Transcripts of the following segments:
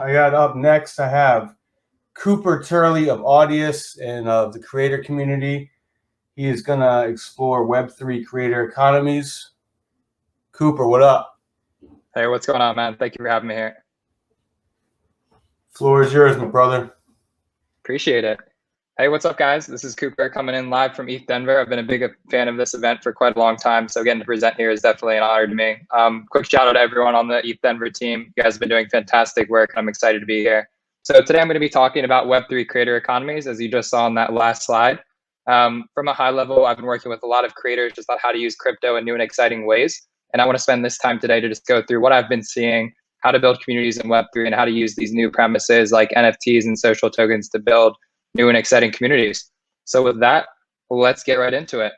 I got up next, I have Cooper Turley of Audius and of the creator community. He is going to explore Web3 creator economies. Cooper, what up? Hey, what's going on, man? Thank you for having me here. Floor is yours, my brother. Appreciate it. Hey, what's up, guys? This is Cooper coming in live from ETHDenver. I've been a big fan of this event for quite a long time, so getting to present here is definitely an honor to me. Quick shout out to everyone on the ETHDenver team. You guys have been doing fantastic work. I'm excited to be here. So today I'm going to be talking about Web3 creator economies, as you just saw on that last slide. From a high level, I've been working with a lot of creators just on how to use crypto in new and exciting ways. And I want to spend this time today to just go through what I've been seeing, how to build communities in Web3, and how to use these new premises like NFTs and social tokens to build new and exciting communities. So with that, let's get right into it.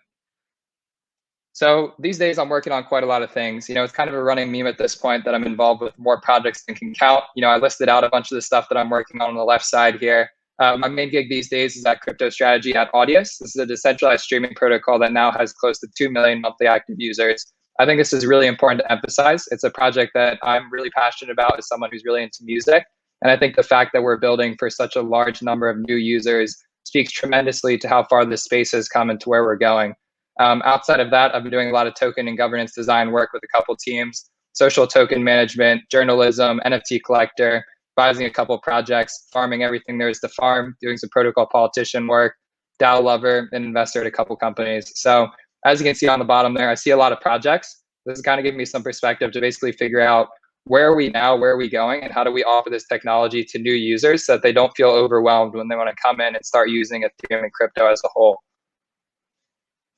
So these days I'm working on quite a lot of things. It's kind of a running meme at this point that I'm involved with more projects than can count. I listed out a bunch of the stuff that I'm working on the left side here. My main gig these days is at crypto strategy at Audius. This is a decentralized streaming protocol that now has close to 2 million monthly active users. I think this is really important to emphasize. It's a project that I'm really passionate about as someone who's really into music. And I think the fact that we're building for such a large number of new users speaks tremendously to how far this space has come and to where we're going. Outside of that, I've been doing a lot of token and governance design work with a couple teams, social token management, journalism, NFT collector, advising a couple projects, farming everything there is to farm, doing some protocol politician work, DAO lover, and investor at a couple companies. So as you can see on the bottom there, I see a lot of projects. This is kind of giving me some perspective to basically figure out where are we now, where are we going, and how do we offer this technology to new users so that they don't feel overwhelmed when they want to come in and start using Ethereum and crypto as a whole.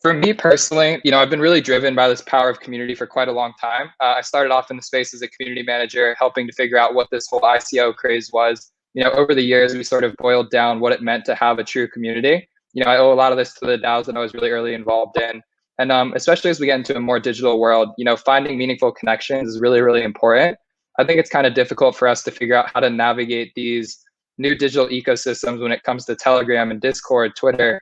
For me personally, I've been really driven by this power of community for quite a long time. I started off in the space as a community manager, helping to figure out what this whole ICO craze was. Over the years, we sort of boiled down what it meant to have a true community. I owe a lot of this to the DAOs that I was really early involved in. And especially as we get into a more digital world, finding meaningful connections is really, really important. I think it's kind of difficult for us to figure out how to navigate these new digital ecosystems when it comes to Telegram and Discord, Twitter,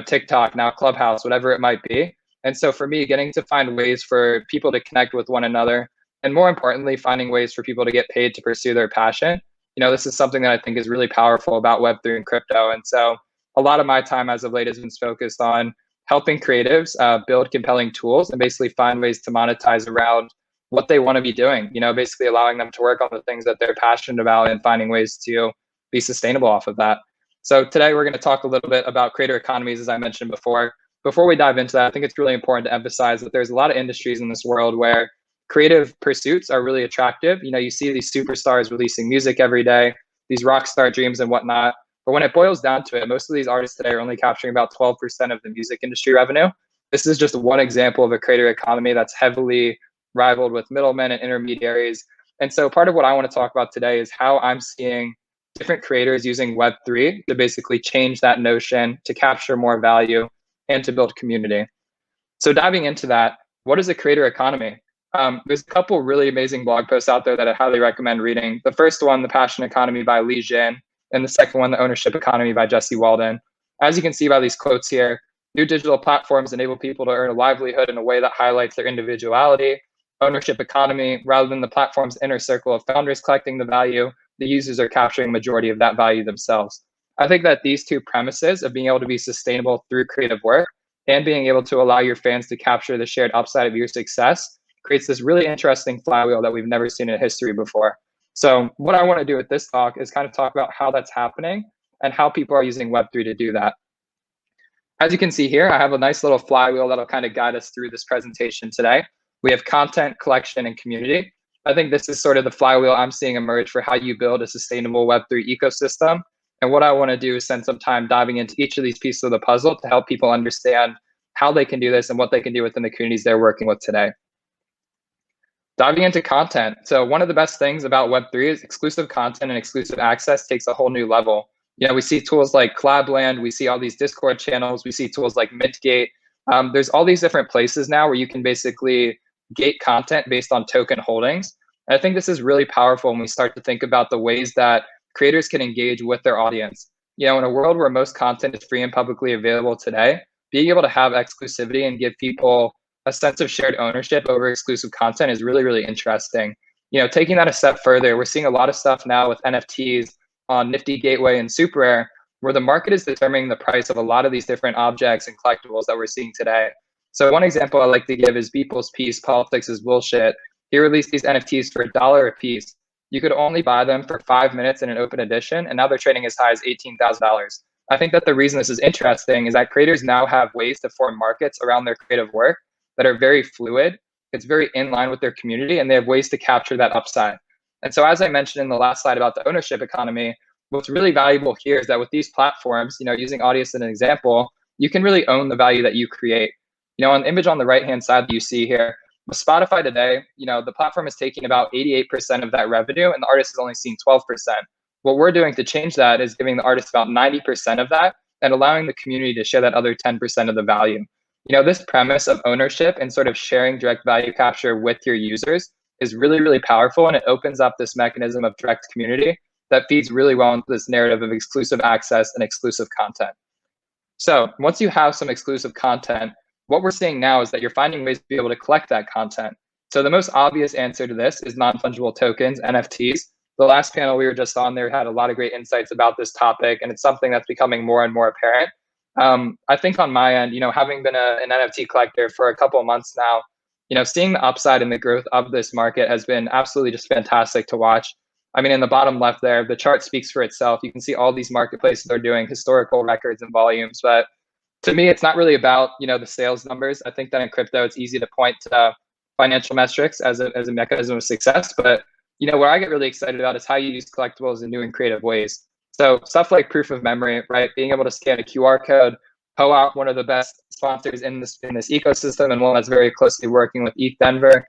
TikTok, now Clubhouse, whatever it might be. And so for me, getting to find ways for people to connect with one another, and more importantly, finding ways for people to get paid to pursue their passion, this is something that I think is really powerful about Web3 and crypto. And so a lot of my time as of late has been focused on helping creatives build compelling tools and basically find ways to monetize around what they want to be doing, basically allowing them to work on the things that they're passionate about and finding ways to be sustainable off of that. So today we're going to talk a little bit about creator economies, as I mentioned before. Before we dive into that, I think it's really important to emphasize that there's a lot of industries in this world where creative pursuits are really attractive. You see these superstars releasing music every day, these rock star dreams and whatnot. But when it boils down to it, most of these artists today are only capturing about 12% of the music industry revenue. This is just one example of a creator economy that's heavily rivaled with middlemen and intermediaries. And so part of what I want to talk about today is how I'm seeing different creators using Web3 to basically change that notion, to capture more value, and to build community. So diving into that, what is a creator economy? There's a couple really amazing blog posts out there that I highly recommend reading. The first one, The Passion Economy by Li Jin, and the second one, The Ownership Economy by Jesse Walden. As you can see by these quotes here, new digital platforms enable people to earn a livelihood in a way that highlights their individuality. Ownership economy, rather than the platform's inner circle of founders collecting the value, the users are capturing majority of that value themselves. I think that these two premises of being able to be sustainable through creative work and being able to allow your fans to capture the shared upside of your success creates this really interesting flywheel that we've never seen in history before. So what I want to do with this talk is kind of talk about how that's happening and how people are using Web3 to do that. As you can see here, I have a nice little flywheel that'll kind of guide us through this presentation today. We have content, collection, and community. I think this is sort of the flywheel I'm seeing emerge for how you build a sustainable Web3 ecosystem. And what I want to do is spend some time diving into each of these pieces of the puzzle to help people understand how they can do this and what they can do within the communities they're working with today. Diving into content. So one of the best things about Web3 is exclusive content and exclusive access takes a whole new level. We see tools like Collabland, we see all these Discord channels, we see tools like Mintgate. There's all these different places now where you can basically gate content based on token holdings. And I think this is really powerful when we start to think about the ways that creators can engage with their audience. In a world where most content is free and publicly available today, being able to have exclusivity and give people a sense of shared ownership over exclusive content is really, really interesting. Taking that a step further, we're seeing a lot of stuff now with NFTs on Nifty Gateway and Super Rare, where the market is determining the price of a lot of these different objects and collectibles that we're seeing today. So one example I like to give is Beeple's piece, Politics is Bullshit. He released these NFTs for $1 a piece. You could only buy them for 5 minutes in an open edition, and now they're trading as high as $18,000. I think that the reason this is interesting is that creators now have ways to form markets around their creative work that are very fluid. It's very in line with their community, and they have ways to capture that upside. And so as I mentioned in the last slide about the ownership economy, what's really valuable here is that with these platforms, using Audius as an example, you can really own the value that you create. On the image on the right-hand side that you see here, with Spotify today, the platform is taking about 88% of that revenue, and the artist is only seeing 12%. What we're doing to change that is giving the artist about 90% of that and allowing the community to share that other 10% of the value. This premise of ownership and sort of sharing direct value capture with your users is really, really powerful, and it opens up this mechanism of direct community that feeds really well into this narrative of exclusive access and exclusive content. So once you have some exclusive content, what we're seeing now is that you're finding ways to be able to collect that content. So the most obvious answer to this is non-fungible tokens, NFTs. The last panel we were just on there had a lot of great insights about this topic, and it's something that's becoming more and more apparent. I think on my end, having been an NFT collector for a couple of months now, seeing the upside and the growth of this market has been absolutely just fantastic to watch. I mean, in the bottom left there, the chart speaks for itself. You can see all these marketplaces are doing historical records and volumes, but to me, it's not really about, the sales numbers. I think that in crypto, it's easy to point to financial metrics as a mechanism of success. But, what I get really excited about is how you use collectibles in new and creative ways. So stuff like proof of memory, right? Being able to scan a QR code, POAP, one of the best sponsors in this ecosystem and one that's very closely working with ETHDenver.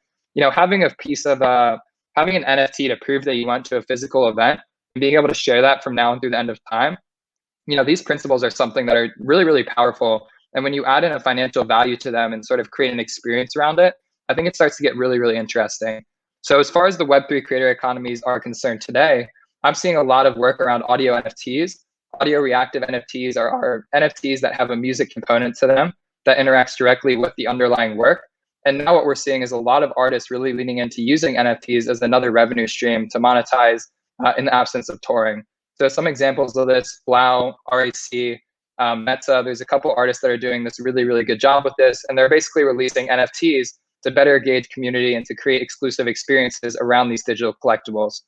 Having a piece of having an NFT to prove that you went to a physical event and being able to share that from now and through the end of time. These principles are something that are really, really powerful. And when you add in a financial value to them and sort of create an experience around it, I think it starts to get really, really interesting. So as far as the Web3 creator economies are concerned today, I'm seeing a lot of work around audio NFTs. Audio reactive NFTs are NFTs that have a music component to them that interacts directly with the underlying work. And now what we're seeing is a lot of artists really leaning into using NFTs as another revenue stream to monetize in the absence of touring. So some examples of this, Blau, RAC, Meta, there's a couple artists that are doing this really, really good job with this. And they're basically releasing NFTs to better engage community and to create exclusive experiences around these digital collectibles.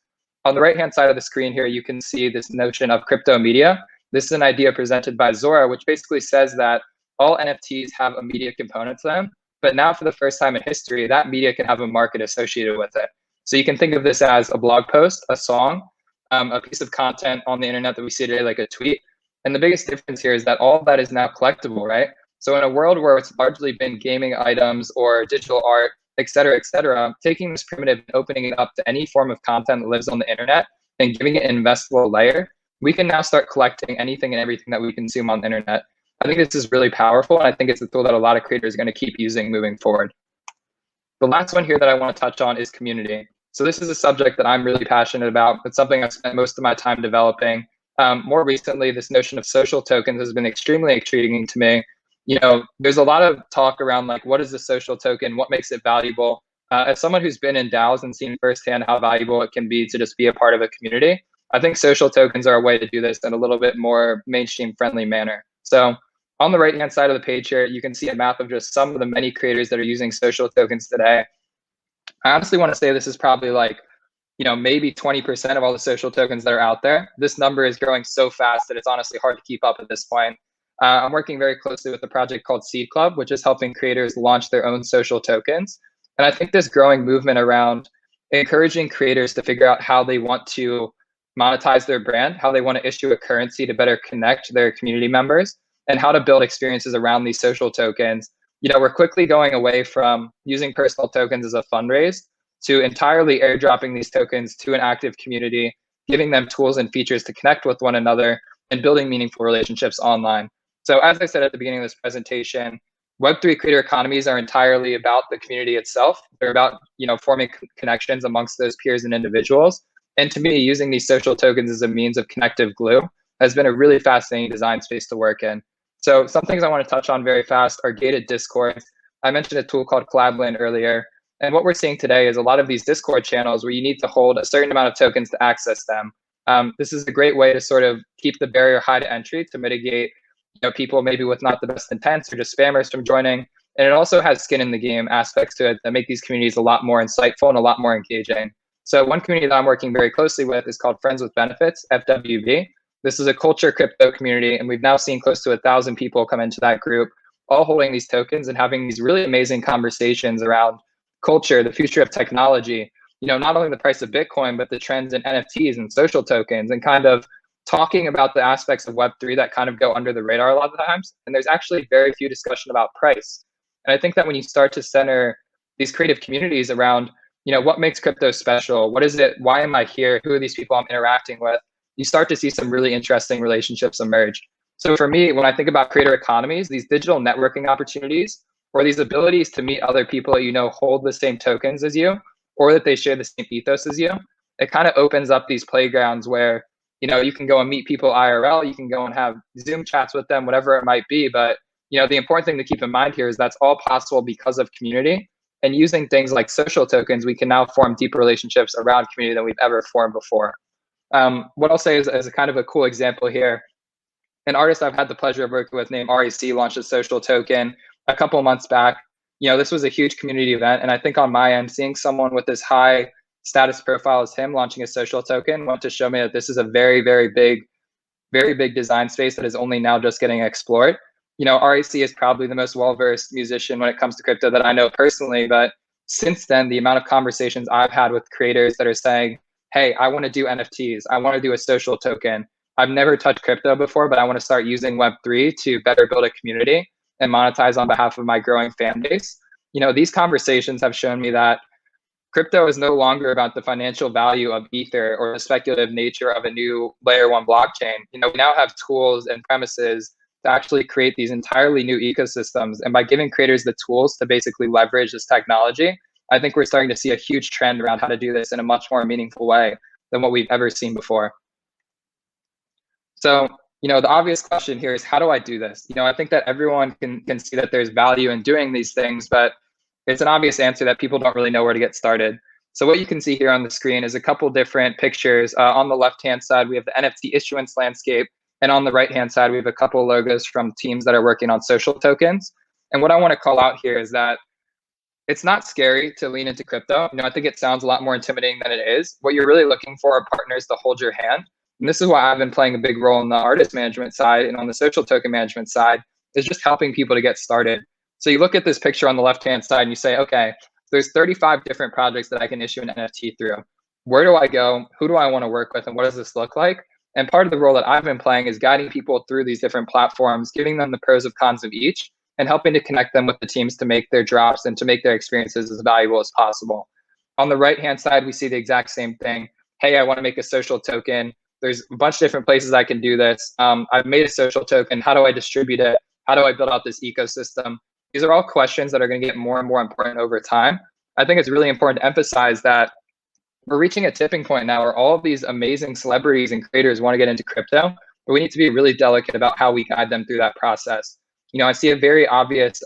On the right-hand side of the screen here, you can see this notion of crypto media. This is an idea presented by Zora, which basically says that all NFTs have a media component to them. But now for the first time in history, that media can have a market associated with it. So you can think of this as a blog post, a song, a piece of content on the internet that we see today, like a tweet. And the biggest difference here is that all of that is now collectible, right? So in a world where it's largely been gaming items or digital art, et cetera, taking this primitive and opening it up to any form of content that lives on the internet and giving it an investable layer, we can now start collecting anything and everything that we consume on the internet. I think this is really powerful, and I think it's a tool that a lot of creators are going to keep using moving forward. The last one here that I want to touch on is community. So this is a subject that I'm really passionate about. It's something I've spent most of my time developing. More recently, this notion of social tokens has been extremely intriguing to me. There's a lot of talk around like, what is a social token? What makes it valuable? As someone who's been in DAOs and seen firsthand how valuable it can be to just be a part of a community, I think social tokens are a way to do this in a little bit more mainstream friendly manner. So on the right-hand side of the page here, you can see a map of just some of the many creators that are using social tokens today. I honestly want to say this is probably like, maybe 20% of all the social tokens that are out there. This number is growing so fast that it's honestly hard to keep up at this point. I'm working very closely with a project called Seed Club, which is helping creators launch their own social tokens. And I think this growing movement around encouraging creators to figure out how they want to monetize their brand, how they want to issue a currency to better connect their community members, and how to build experiences around these social tokens. We're quickly going away from using personal tokens as a fundraise to entirely airdropping these tokens to an active community, giving them tools and features to connect with one another and building meaningful relationships online. So as I said at the beginning of this presentation, Web3 creator economies are entirely about the community itself. They're about, forming connections amongst those peers and individuals. And to me, using these social tokens as a means of connective glue has been a really fascinating design space to work in. So some things I want to touch on very fast are gated discords. I mentioned a tool called Collabland earlier. And what we're seeing today is a lot of these Discord channels where you need to hold a certain amount of tokens to access them. This is a great way to sort of keep the barrier high to entry to mitigate people maybe with not the best intents or just spammers from joining. And it also has skin in the game aspects to it that make these communities a lot more insightful and a lot more engaging. So one community that I'm working very closely with is called Friends with Benefits, FWB. This is a culture crypto community, and we've now seen close to 1,000 people come into that group, all holding these tokens and having these really amazing conversations around culture, the future of technology, not only the price of Bitcoin, but the trends in NFTs and social tokens, and kind of talking about the aspects of Web3 that kind of go under the radar a lot of the times. And there's actually very few discussion about price. And I think that when you start to center these creative communities around, what makes crypto special? What is it? Why am I here? Who are these people I'm interacting with? You start to see some really interesting relationships emerge. So for me, when I think about creator economies, these digital networking opportunities, or these abilities to meet other people that hold the same tokens as you, or that they share the same ethos as you, it kind of opens up these playgrounds where you can go and meet people IRL, you can go and have Zoom chats with them, whatever it might be. But the important thing to keep in mind here is that's all possible because of community. And using things like social tokens, we can now form deeper relationships around community than we've ever formed before. What I'll say is, as a kind of a cool example here, an artist I've had the pleasure of working with named REC launched a social token a couple of months back. This was a huge community event. And I think on my end, seeing someone with this high status profile as him launching a social token want to show me that this is a very, very big design space that is only now just getting explored. REC is probably the most well-versed musician when it comes to crypto that I know personally. But since then, the amount of conversations I've had with creators that are saying, hey, I want to do NFTs. I want to do a social token. I've never touched crypto before, but I want to start using Web3 to better build a community and monetize on behalf of my growing fan base. These conversations have shown me that crypto is no longer about the financial value of Ether or the speculative nature of a new layer one blockchain. We now have tools and premises to actually create these entirely new ecosystems. And by giving creators the tools to basically leverage this technology, I think we're starting to see a huge trend around how to do this in a much more meaningful way than what we've ever seen before. So, the obvious question here is, how do I do this? I think that everyone can see that there's value in doing these things, but it's an obvious answer that people don't really know where to get started. So what you can see here on the screen is a couple different pictures. On the left-hand side, we have the NFT issuance landscape. And on the right-hand side, we have a couple logos from teams that are working on social tokens. And what I want to call out here is that it's not scary to lean into crypto. I think it sounds a lot more intimidating than it is. What you're really looking for are partners to hold your hand. And this is why I've been playing a big role on the artist management side and on the social token management side, is just helping people to get started. So you look at this picture on the left-hand side and you say, okay, there's 35 different projects that I can issue an NFT through. Where do I go? Who do I want to work with? And what does this look like? And part of the role that I've been playing is guiding people through these different platforms, giving them the pros and cons of each, and helping to connect them with the teams to make their drops and to make their experiences as valuable as possible. On the right-hand side, we see the exact same thing. Hey, I want to make a social token. There's a bunch of different places I can do this. I've made a social token. How do I distribute it? How do I build out this ecosystem? These are all questions that are going to get more and more important over time. I think it's really important to emphasize that we're reaching a tipping point now where all of these amazing celebrities and creators want to get into crypto, but we need to be really delicate about how we guide them through that process. I see a very obvious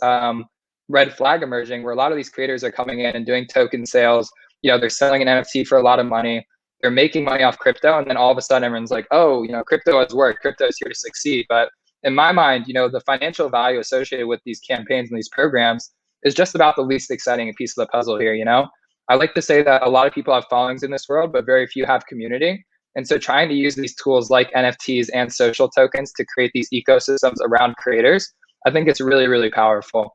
red flag emerging where a lot of these creators are coming in and doing token sales. They're selling an NFT for a lot of money. They're making money off crypto. And then all of a sudden everyone's like, oh, crypto has worked. Crypto is here to succeed. But in my mind, the financial value associated with these campaigns and these programs is just about the least exciting piece of the puzzle here. I like to say that a lot of people have followings in this world, but very few have community. And so trying to use these tools like NFTs and social tokens to create these ecosystems around creators, I think it's really, really powerful.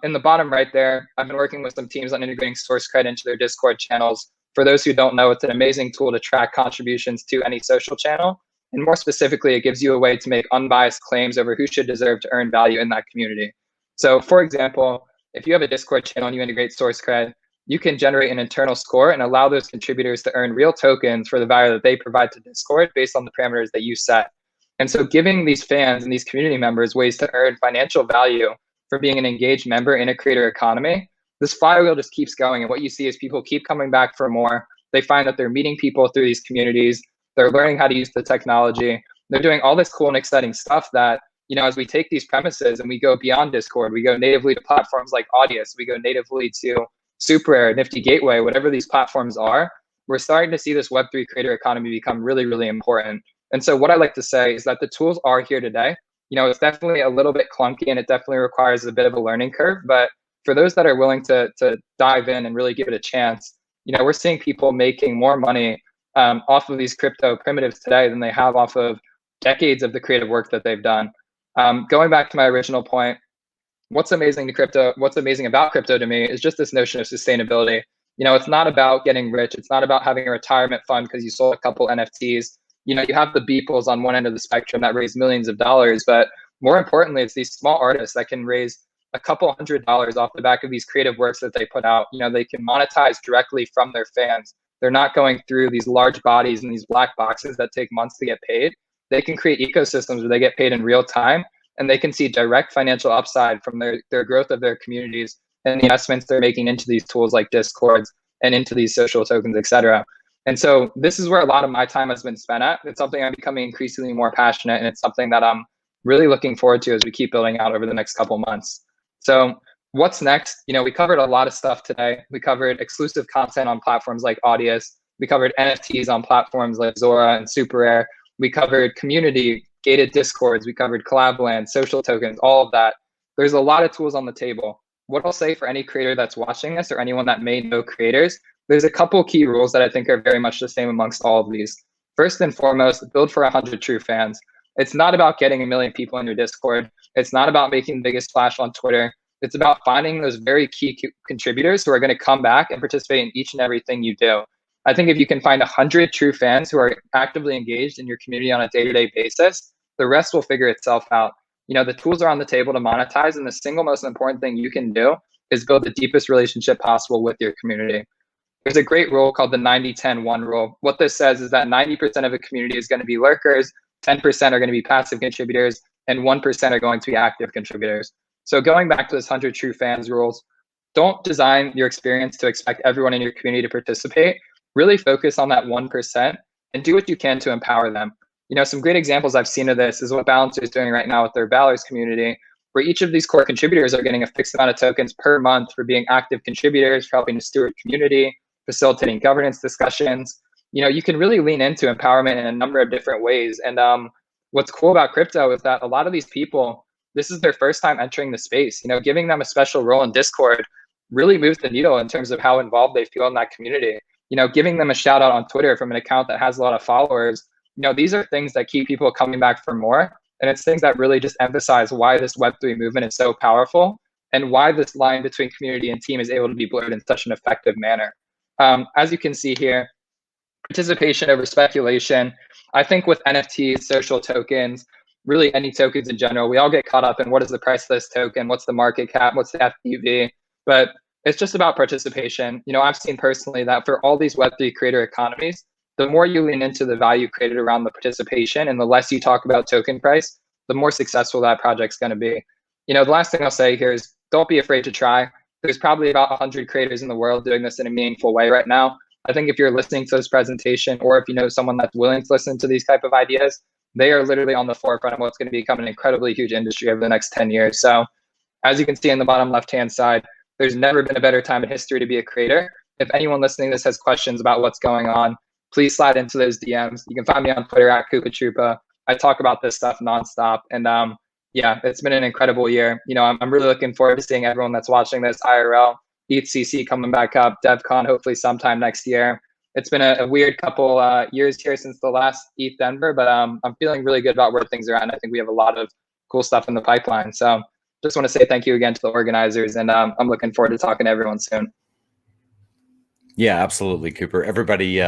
In the bottom right there, I've been working with some teams on integrating source credit into their Discord channels. For those who don't know, it's an amazing tool to track contributions to any social channel. And more specifically, it gives you a way to make unbiased claims over who should deserve to earn value in that community. So for example, if you have a Discord channel and you integrate source credit, you can generate an internal score and allow those contributors to earn real tokens for the value that they provide to Discord based on the parameters that you set. And so giving these fans and these community members ways to earn financial value for being an engaged member in a creator economy, this flywheel just keeps going. And what you see is people keep coming back for more. They find that they're meeting people through these communities. They're learning how to use the technology. They're doing all this cool and exciting stuff that, as we take these premises and we go beyond Discord, we go natively to platforms like Audius, we go natively to Super Rare, Nifty Gateway, whatever these platforms are, we're starting to see this Web3 creator economy become really, really important. And so what I like to say is that the tools are here today. It's definitely a little bit clunky and it definitely requires a bit of a learning curve. But for those that are willing to dive in and really give it a chance, we're seeing people making more money off of these crypto primitives today than they have off of decades of the creative work that they've done. Going back to my original point, what's amazing about crypto to me is just this notion of sustainability. It's not about getting rich. It's not about having a retirement fund because you sold a couple NFTs. You have the Beeples on one end of the spectrum that raise millions of dollars, but more importantly, it's these small artists that can raise a couple $100s off the back of these creative works that they put out. They can monetize directly from their fans. They're not going through these large bodies and these black boxes that take months to get paid. They can create ecosystems where they get paid in real time, and they can see direct financial upside from their growth of their communities and the investments they're making into these tools like Discords and into these social tokens, et cetera. And so this is where a lot of my time has been spent at. It's something I'm becoming increasingly more passionate, and it's something that I'm really looking forward to as we keep building out over the next couple months. So what's next? We covered a lot of stuff today. We covered exclusive content on platforms like Audius. We covered NFTs on platforms like Zora and Super Rare. We covered community, gated discords. We covered collab social tokens, all of that. There's a lot of tools on the table. What I'll say for any creator that's watching this or anyone that may know creators, there's a couple key rules that I think are very much the same amongst all of these. First and foremost, build for 100 true fans. It's not about getting 1 million people in your Discord. It's not about making the biggest splash on Twitter. It's about finding those very key contributors who are going to come back and participate in each and everything you do. I think if you can find 100 true fans who are actively engaged in your community on a day-to-day basis, the rest will figure itself out. The tools are on the table to monetize, and the single most important thing you can do is build the deepest relationship possible with your community. There's a great rule called the 90-10-1 rule. What this says is that 90% of a community is going to be lurkers, 10% are going to be passive contributors, and 1% are going to be active contributors. So going back to this 100 true fans rules, don't design your experience to expect everyone in your community to participate. Really focus on that 1% and do what you can to empower them. Some great examples I've seen of this is what Balancer is doing right now with their Valors community, where each of these core contributors are getting a fixed amount of tokens per month for being active contributors, for helping to steward community, facilitating governance discussions. You can really lean into empowerment in a number of different ways. And what's cool about crypto is that a lot of these people, this is their first time entering the space. Giving them a special role in Discord really moves the needle in terms of how involved they feel in that community. Giving them a shout out on Twitter from an account that has a lot of followers, these are things that keep people coming back for more. And it's things that really just emphasize why this Web3 movement is so powerful and why this line between community and team is able to be blurred in such an effective manner. As you can see here, participation over speculation. I think with NFTs, social tokens, really any tokens in general, we all get caught up in what is the price of this token, what's the market cap, what's the FTV, but it's just about participation. I've seen personally that for all these Web3 creator economies, the more you lean into the value created around the participation and the less you talk about token price, the more successful that project's going to be. The last thing I'll say here is don't be afraid to try. There's probably about 100 creators in the world doing this in a meaningful way right now. I think if you're listening to this presentation, or if you know someone that's willing to listen to these type of ideas, they are literally on the forefront of what's going to become an incredibly huge industry over the next 10 years. So as you can see in the bottom left-hand side, there's never been a better time in history to be a creator. If anyone listening to this has questions about what's going on, please slide into those DMs. You can find me on Twitter at Koopa. I talk about this stuff nonstop. And yeah, it's been an incredible year. I'm really looking forward to seeing everyone that's watching this IRL, ETHCC coming back up, DevCon hopefully sometime next year. It's been a weird couple years here since the last ETHDenver, but I'm feeling really good about where things are at. And I think we have a lot of cool stuff in the pipeline. So just want to say thank you again to the organizers, and I'm looking forward to talking to everyone soon. Yeah, absolutely, Cooper. Everybody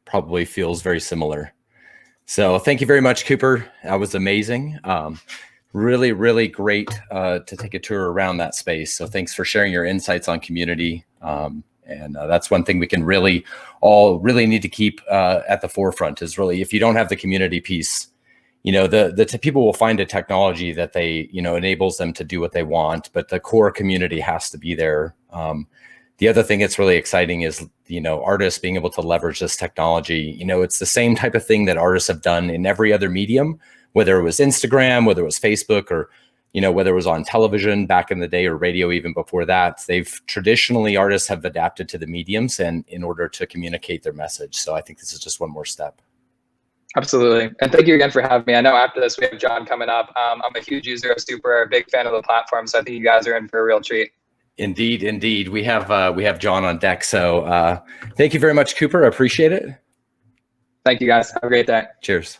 probably feels very similar. So thank you very much, Cooper. That was amazing. Really, really great to take a tour around that space. So thanks for sharing your insights on community. And that's one thing we can all really need to keep at the forefront is really, if you don't have the community piece, the people will find a technology that they, enables them to do what they want, but the core community has to be there. The other thing that's really exciting is, artists being able to leverage this technology. It's the same type of thing that artists have done in every other medium, whether it was Instagram, whether it was Facebook, or you know, whether it was on television back in the day or radio even before that. They've traditionally, artists have adapted to the mediums and in order to communicate their message. So I think this is just one more step. Absolutely. And thank you again for having me. I know after this we have John coming up. I'm a huge user of Super, a big fan of the platform. So I think you guys are in for a real treat. Indeed, indeed. We have John on deck. So thank you very much, Cooper. I appreciate it. Thank you guys. Have a great day. Cheers.